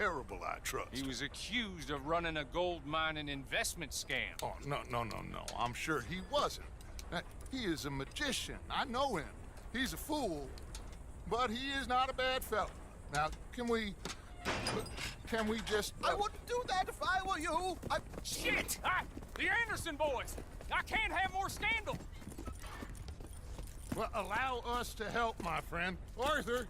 terrible, I trust. He was accused of running a gold mining investment scam. Oh, no. I'm sure he wasn't. He is a magician. I know him. He's a fool, but he is not a bad fellow. Now, can we just... I wouldn't do that if I were you. Shit! The Anderson boys! I can't have more scandal! Well, allow us to help, my friend. Arthur,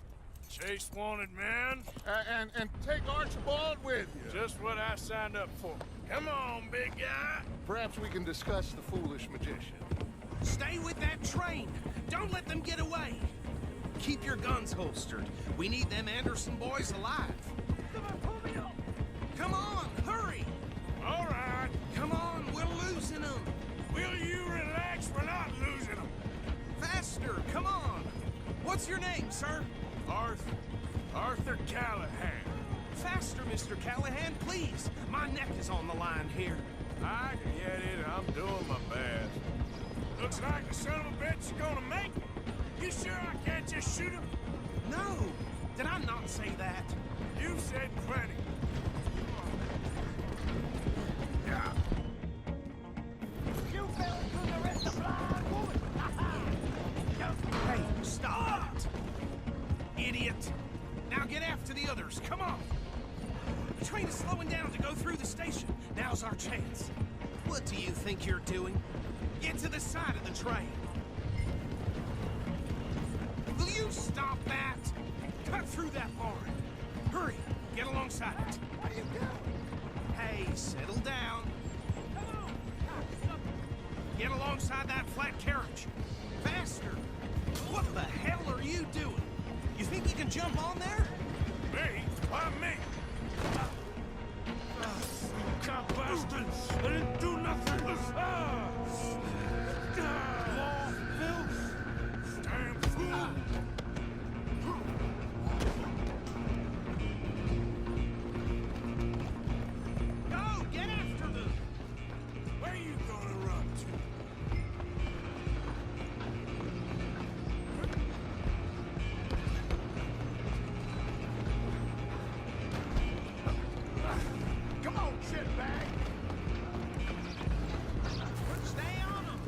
Chase wanted man. and take Archibald with you. Just what I signed up for. Come on, big guy. Perhaps we can discuss the foolish magician. Stay with that train. Don't let them get away. Keep your guns holstered. We need them Anderson boys alive. Come on, hurry! All right. Come on, we're losing them. Will you relax? We're not losing them. Faster, come on. What's your name, sir? Arthur Callahan. Faster, Mr. Callahan, please. My neck is on the line here. I can get it. I'm doing my best. Looks like the son of a bitch is gonna make it. You sure I can't just shoot him? No. Did I not say that? You said plenty. Yeah. You fell through the rest of blind woman! Hey, stop! Idiot! Now get after the others, come on! The train is slowing down to go through the station. Now's our chance. What do you think you're doing? Get to the side of the train. Will you stop that? Cut through that barn. Hurry, get alongside it. What are you doing? Hey, settle down. Come on! Get alongside that flat carriage. Faster! What the hell are you doing? You think you can jump on there? Me? Why me? You cop bastards! I didn't do nothing! Law, Phil? Damn fool! Go! Get after them! Where you gonna run to? Come on, shitbag! Stay on them!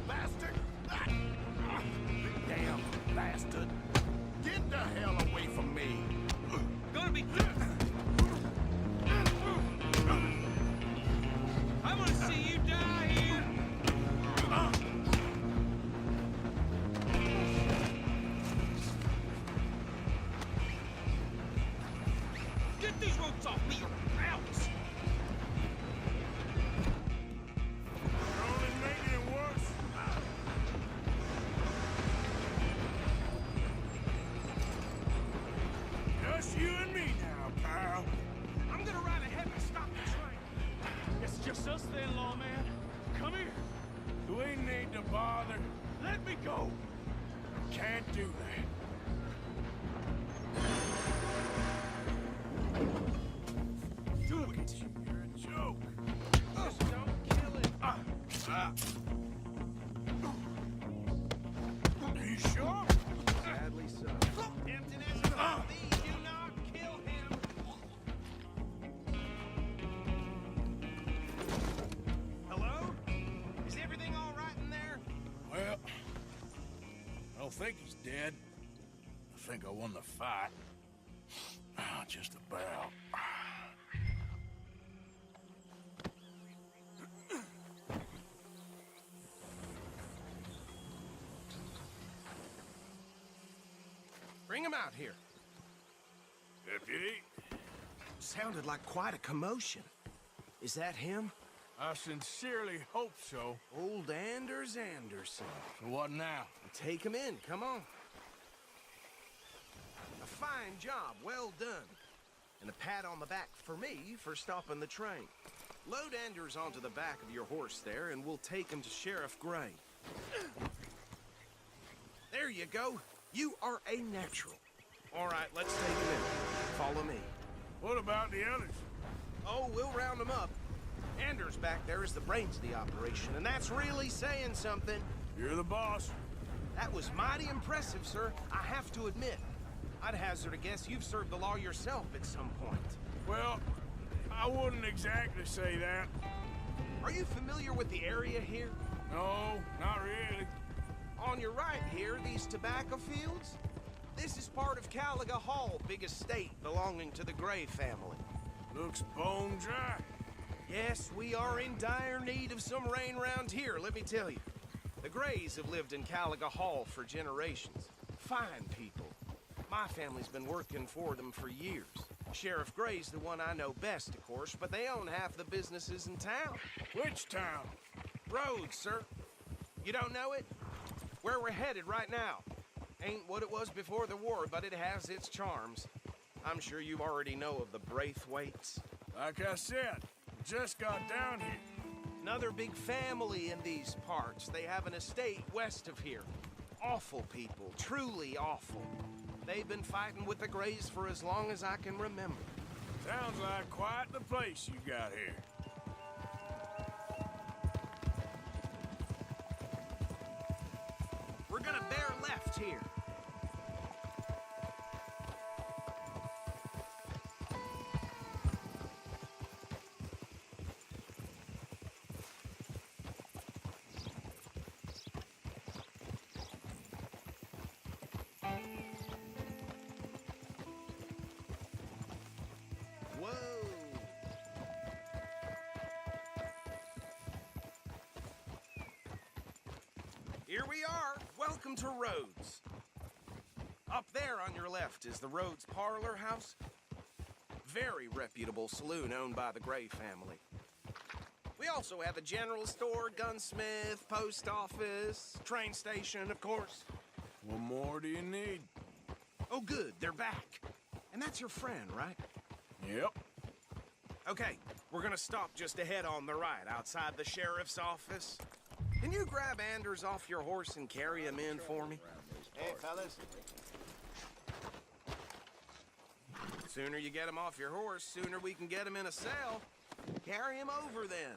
Bastard! Damn bastard! Get the hell away from me! Gonna be good! I wanna see you die here! Get these ropes off me, or else! You're only making it worse. Just you and me now, pal. I'm gonna ride ahead and stop the train. It's just us then, lawman. Come here. Do we need to bother? Let me go. Can't do that. Do it! You're a joke. Just don't kill it! Are you sure? Sadly so. Tempting as it may be, do not kill him! Hello? Is everything all right in there? Well, I don't think he's dead. I think I won the fight. Just about. Bring him out here. Deputy, Sounded like quite a commotion. Is that him? I sincerely hope so. Old Anders Anderson. So what now? Take him in, come on. A fine job, well done. And a pat on the back for me for stopping the train. Load Anders onto the back of your horse there, and we'll take him to Sheriff Gray. There you go. You are a natural. All right, let's take him in. Follow me. What about the others? Oh, we'll round them up. Anders back there is the brains of the operation, and that's really saying something. You're the boss. That was mighty impressive, sir. I have to admit. I'd hazard a guess you've served the law yourself at some point. Well, I wouldn't exactly say that. Are you familiar with the area here? No, not really. On your right here, these tobacco fields? This is part of Caliga Hall, big estate belonging to the Gray family. Looks bone dry. Yes, we are in dire need of some rain round here, let me tell you. The Grays have lived in Caliga Hall for generations. Fine people. My family's been working for them for years. Sheriff Gray's the one I know best, of course, but they own half the businesses in town. Which town? Rhodes, sir. You don't know it? Where we're headed right now. Ain't what it was before the war, but it has its charms. I'm sure you already know of the Braithwaites. Like I said, just got down here. Another big family in these parts. They have an estate west of here. Awful people, truly awful. They've been fighting with the Grays for as long as I can remember. Sounds like quite the place you got here. We're gonna bear left here. Whoa! Here we are. Welcome to Rhodes. Up there on your left is the Rhodes Parlor House. Very reputable saloon owned by the Gray family. We also have a general store, gunsmith, post office, train station, of course. What more do you need? Oh, good, they're back. And that's your friend, right? Yep. Okay, we're gonna stop just ahead on the right, outside the sheriff's office. Can you grab Anders off your horse and carry him in for me? Hey, fellas. Sooner you get him off your horse, sooner we can get him in a cell. Carry him over, then.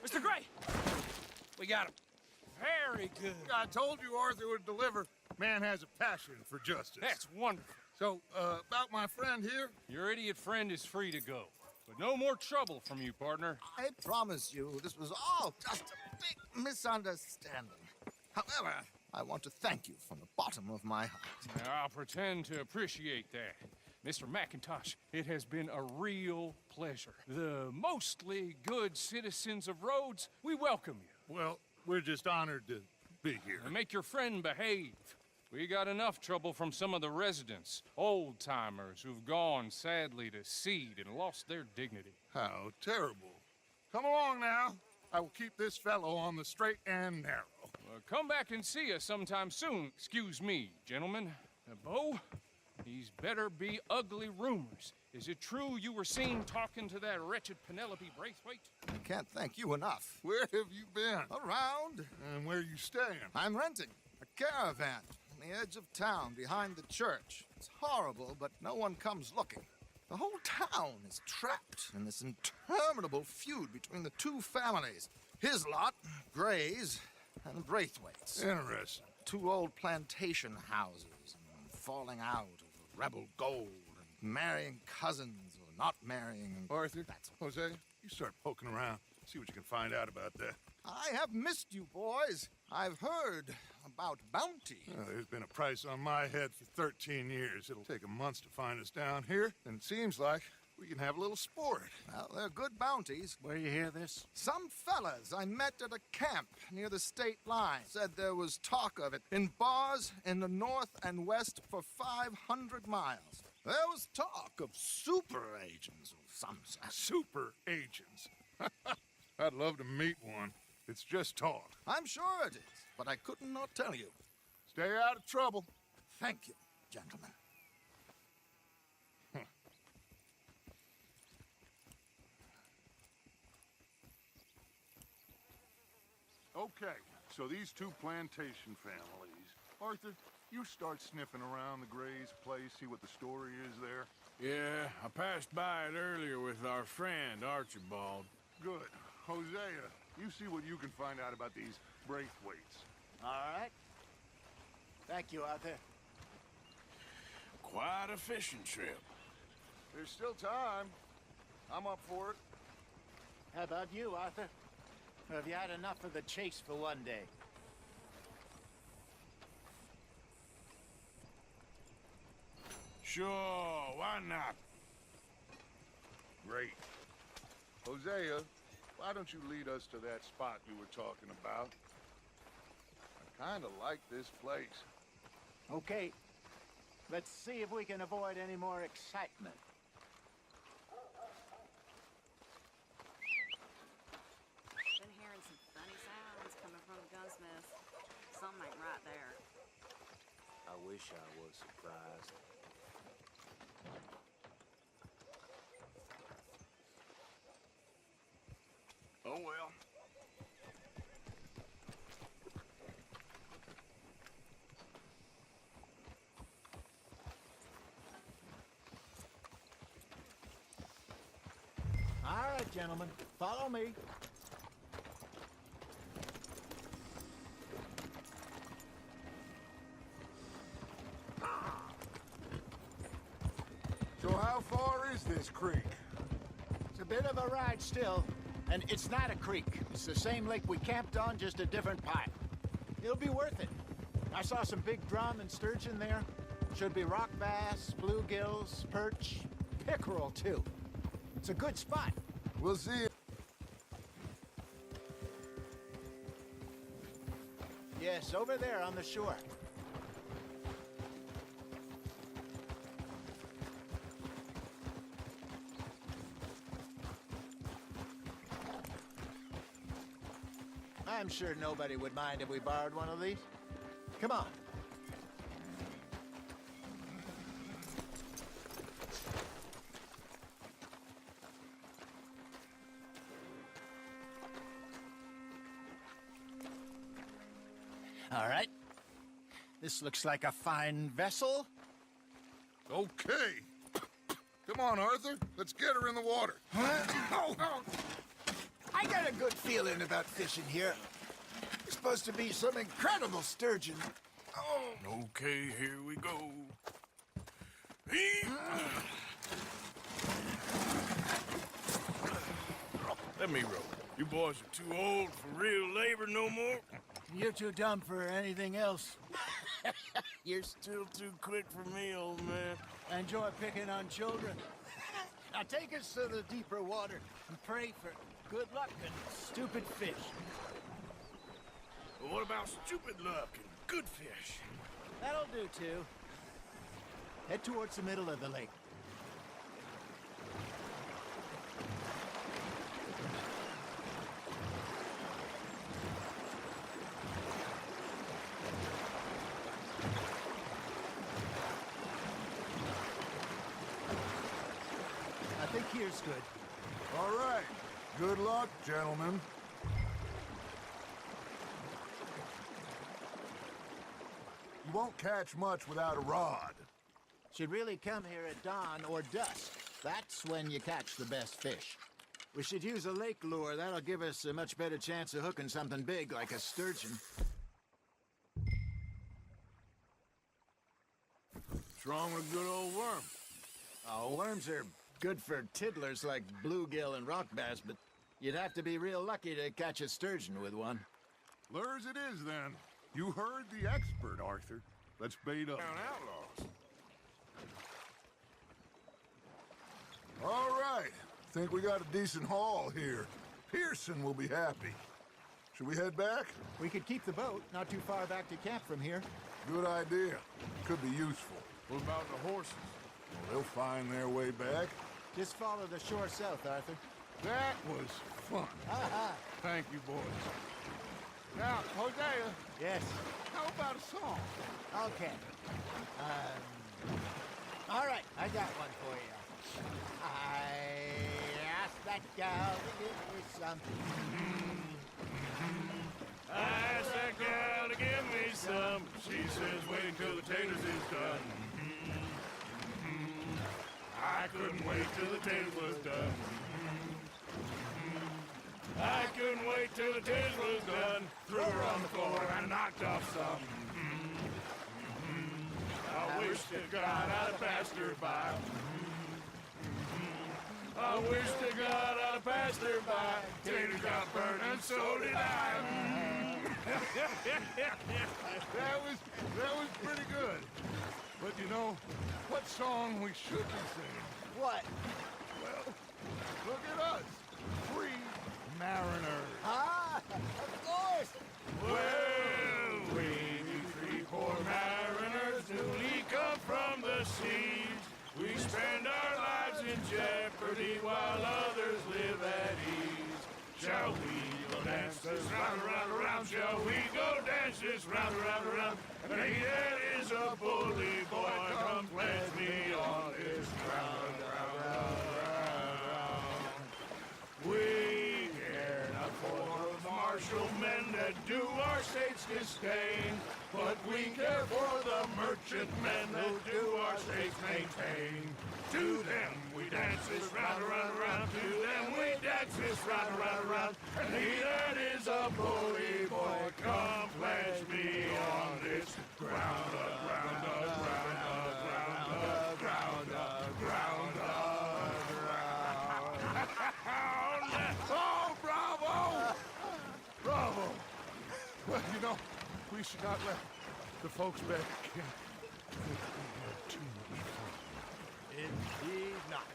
Mr. Gray! We got him. Very good. I told you Arthur would deliver. Man has a passion for justice. That's wonderful. So, about my friend here? Your idiot friend is free to go. But no more trouble from you, partner. I promise you, this was all just a big misunderstanding. However, I want to thank you from the bottom of my heart. I'll pretend to appreciate that. Mr. McIntosh, it has been a real pleasure. The mostly good citizens of Rhodes, we welcome you. Well, we're just honored to be here. And make your friend behave. We got enough trouble from some of the residents, old-timers who've gone, sadly, to seed and lost their dignity. How terrible. Come along now. I will keep this fellow on the straight and narrow. Come back and see us sometime soon. Excuse me, gentlemen. Bo, these better be ugly rumors. Is it true you were seen talking to that wretched Penelope Braithwaite? I can't thank you enough. Where have you been? Around, And where you staying? I'm renting a caravan on the edge of town behind the church. It's horrible, but no one comes looking. The whole town is trapped in this interminable feud between the two families. His lot, Gray's, and the Braithwaites. Interesting. Two old plantation houses, falling out over rebel gold, and marrying cousins or not marrying. Arthur, That's Jose, you start poking around. See what you can find out about that. I have missed you, boys. I've heard about bounty. There's been a price on my head for 13 years. It'll take a month to find us down here, and it seems like we can have a little sport. Well, they're good bounties. Where you hear this? Some fellas I met at a camp near the state line said there was talk of it in bars in the north and west for 500 miles. There was talk of super agents of some sort. Super agents. I'd love to meet one. It's just talk. I'm sure it is, but I could not tell you. Stay out of trouble. Thank you, gentlemen. Okay, so these two plantation families. Arthur, you start sniffing around the Gray's place, see what the story is there. Yeah, I passed by it earlier with our friend, Archibald. Good. Hosea, you see what you can find out about these Braithwaites. All right. Thank you, Arthur. Quite a fishing trip. There's still time. I'm up for it. How about you, Arthur? Or have you had enough of the chase for one day? Sure, why not? Great. Hosea, why don't you lead us to that spot you were talking about? I kind of like this place. Okay. Let's see if we can avoid any more excitement. Been hearing some funny sounds coming from the gunsmith. Something ain't right there. I wish I was surprised. Oh well. All right, gentlemen. Follow me. So how far is this creek? It's a bit of a ride still, and it's not a creek. It's the same lake we camped on, just a different pipe. It'll be worth it. I saw some big drum and sturgeon there. Should be rock bass, bluegills, perch, pickerel too. It's a good spot. We'll see. Yes, over there on the shore. I'm sure nobody would mind if we borrowed one of these. Come on. All right. This looks like a fine vessel. Okay. Come on, Arthur. Let's get her in the water. I got a good feeling about fishing here. It's supposed to be some incredible sturgeon. Oh, Okay, here we go. Let me row. You boys are too old for real labor no more. You're too dumb for anything else. You're still too quick for me, old man. I enjoy picking on children. Now take us to the deeper water and pray for good luck and stupid fish. But what about stupid luck and good fish? That'll do too. Head towards the middle of the lake. I think here's good. All right. Good luck, gentlemen. You won't catch much without a rod. Should really come here at dawn or dusk. That's when you catch the best fish. We should use a lake lure. That'll give us a much better chance of hooking something big like a sturgeon. What's wrong with a good old worm? Oh, worms are good for tiddlers like bluegill and rock bass, but you'd have to be real lucky to catch a sturgeon with one. Lures it is, then. You heard the expert, Arthur. Let's bait up. Down outlaws. All right. Think we got a decent haul here. Pearson will be happy. Should we head back? We could keep the boat not too far back to camp from here. Good idea. Could be useful. What about the horses? Well, they'll find their way back. Just follow the shore south, Arthur. That was fun. Thank you, boys. Now, Hosea, Yes. how about a song? Okay. All right, I got one for you. I asked that gal to give me something. I asked that gal to give me some. She says, wait until the taters is done. I couldn't wait till the taters was done. I couldn't wait till the dish was done. Threw her on the floor and knocked off some. I wish to God I'd have passed her by. I wish to God I'd have passed her by. Taters got burned and so did I. That was pretty good. But you know, what song we should be singing? What? Well, look at us. Free mariners. Ah, of course. Well, we three poor mariners newly come from the seas. We spend our lives in jeopardy while others live at ease. Shall we go dance this round, around, around? Shall we go dance this round, around, around? And he that is a bully boy, come pledge me on this ground, round. We care not for the martial men that do our state's disdain, but we care for the merchant men that do our state's maintain. To them we dance this round, around, around. To them we dance this round, around, around. And he that is a bully boy, come pledge me on this ground, ground, ground, ground, ground, ground, ground. Oh, bravo! Bravo! Well, you know, we should not let the folks back again. We had too much fun. Indeed not.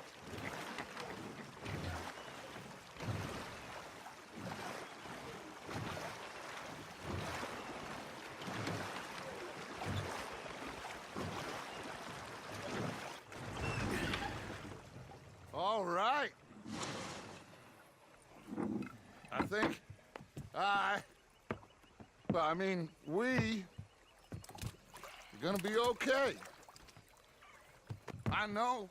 All right. I think we are gonna be okay. I know.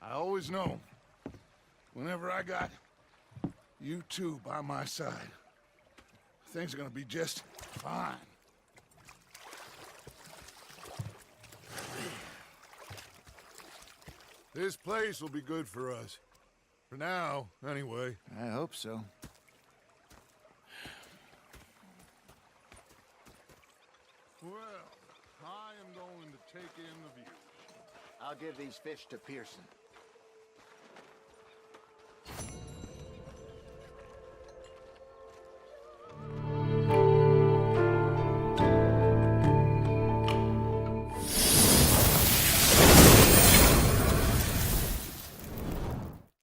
I always know. Whenever I got you two by my side, things are gonna be just fine. This place will be good for us. For now, anyway. I hope so. Well, I am going to take in the view. I'll give these fish to Pearson.